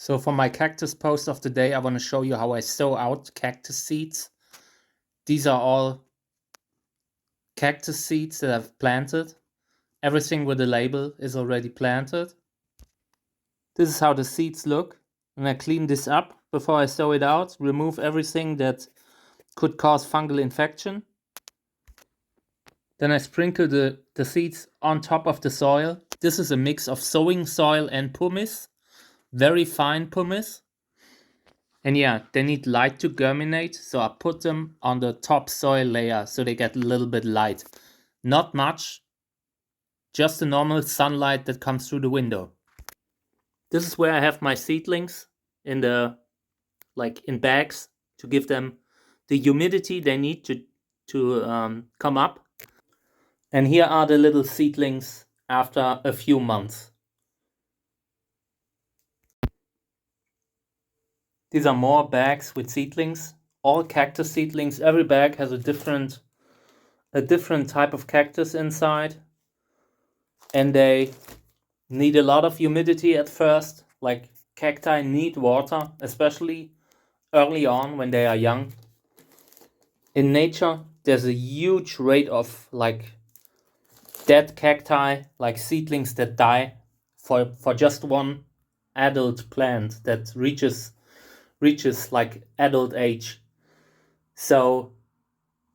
So for my cactus post of the day, I want to show you how I sow out cactus seeds. These are all cactus seeds that I've planted. Everything with a label is already planted. This is how the seeds look. And I clean this up before I sow it out, remove everything that could cause fungal infection. Then I sprinkle the seeds on top of the soil. This is a mix of sowing soil and pumice, very fine pumice. And yeah, they need light to germinate, so I put them on the top soil layer so they get a little bit light. Not much, just the normal sunlight that comes through the window. This is where I have my seedlings in in bags to give them the humidity they need to come up. And here are the little seedlings after a few months. These are more bags with seedlings. All cactus seedlings. Every bag has a different type of cactus inside. And they need a lot of humidity at first. Like cacti need water, especially early on when they are young. In nature, there's a huge rate of dead cacti, like seedlings that die for just one adult plant that reaches like adult age. So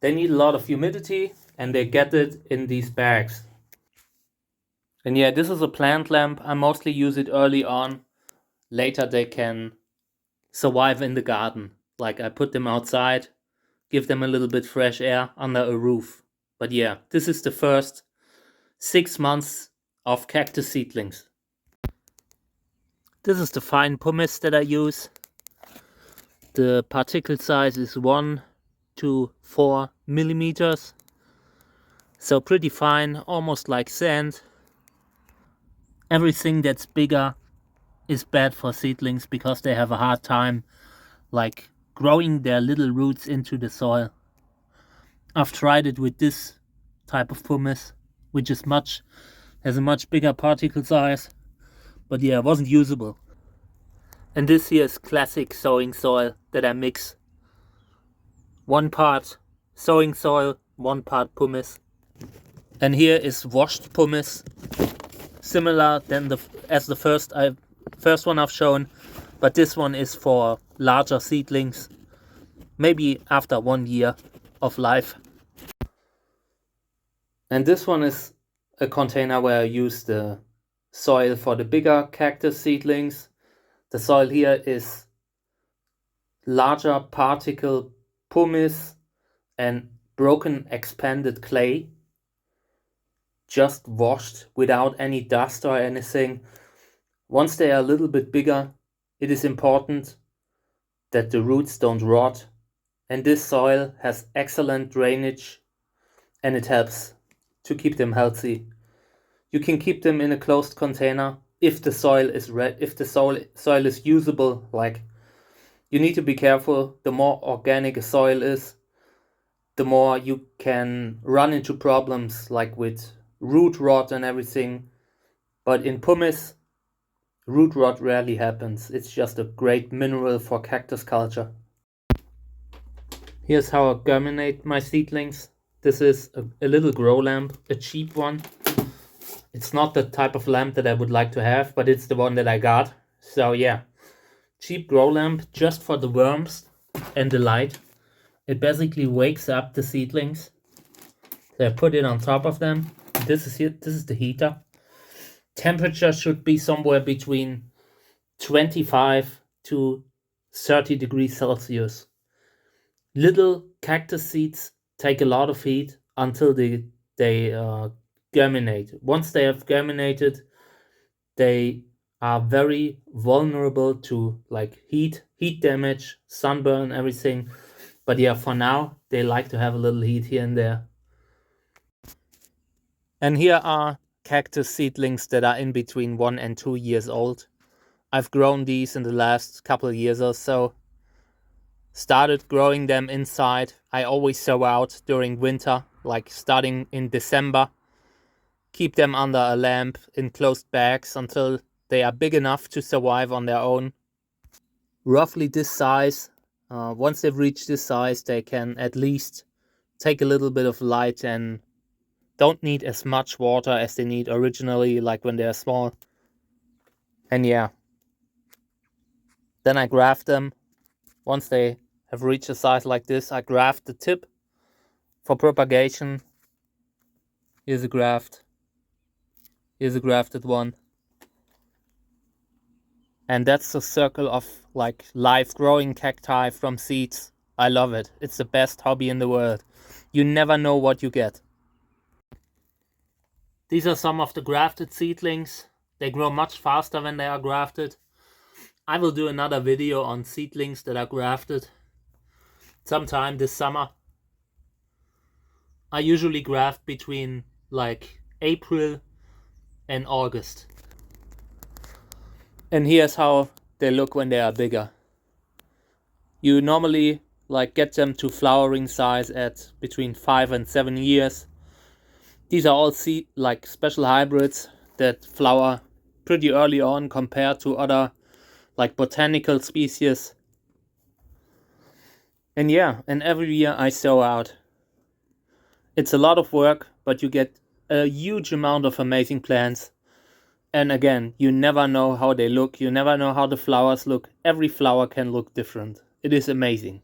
they need a lot of humidity and they get it in these bags. And yeah, this is a plant lamp. I mostly use it early on. Later they can survive in the garden. Like I put them outside, give them a little bit fresh air under a roof. But yeah, this is the first 6 months of cactus seedlings. This is the fine pumice that I use. The particle size is 1 to 4 millimeters. So pretty fine, almost like sand. Everything that's bigger is bad for seedlings because they have a hard time growing their little roots into the soil. I've tried it with this type of pumice, which has a much bigger particle size, but yeah, it wasn't usable. And this here is classic sowing soil that I mix. 1 part sowing soil, 1 part pumice. And here is washed pumice, similar as the first one I've shown, but this one is for larger seedlings, maybe after 1 year of life. And this one is a container where I use the soil for the bigger cactus seedlings. The soil here is larger particle pumice and broken expanded clay, just washed without any dust or anything. Once they are a little bit bigger, it is important that the roots don't rot. And this soil has excellent drainage and it helps to keep them healthy. You can keep them in a closed container if the soil is usable. You need to be careful. The more organic a soil is, the more you can run into problems like with root rot and everything. But in pumice, root rot rarely happens. It's just a great mineral for cactus culture. Here's how I germinate my seedlings. This is a little grow lamp, a cheap one. It's not the type of lamp that I would like to have, but it's the one that I got. So yeah, cheap grow lamp just for the worms and the light. It basically wakes up the seedlings. So I put it on top of them. This is the heater. Temperature should be somewhere between 25 to 30 degrees Celsius. Little cactus seeds take a lot of heat until they germinate. Once they have germinated, they are very vulnerable to heat damage, sunburn, everything. But yeah, for now, they like to have a little heat here and there. And here are cactus seedlings that are in between 1 and 2 years old. I've grown these in the last couple of years or so. Started growing them inside. I always sow out during winter, starting in December. Keep them under a lamp in closed bags until they are big enough to survive on their own. roughly this size. Once they've reached this size, they can at least take a little bit of light and don't need as much water as they need originally, like when they're small. And yeah, then I graft them. Once they have reached a size like this, I graft the tip for propagation. Here's a graft. Here's a grafted one. And that's the circle of like live growing cacti from seeds. I love it. It's the best hobby in the world. You never know what you get. These are some of the grafted seedlings. They grow much faster when they are grafted. I will do another video on seedlings that are grafted sometime this summer. I usually graft between like April and August. And here's how they look when they are bigger. You normally like get them to flowering size at between 5 and 7 years. These are all like special hybrids that flower pretty early on compared to other like botanical species. And yeah, and every year I sow out. It's a lot of work, but you get a huge amount of amazing plants. And again, you never know how they look. You never know how the flowers look. Every flower can look different. It is amazing.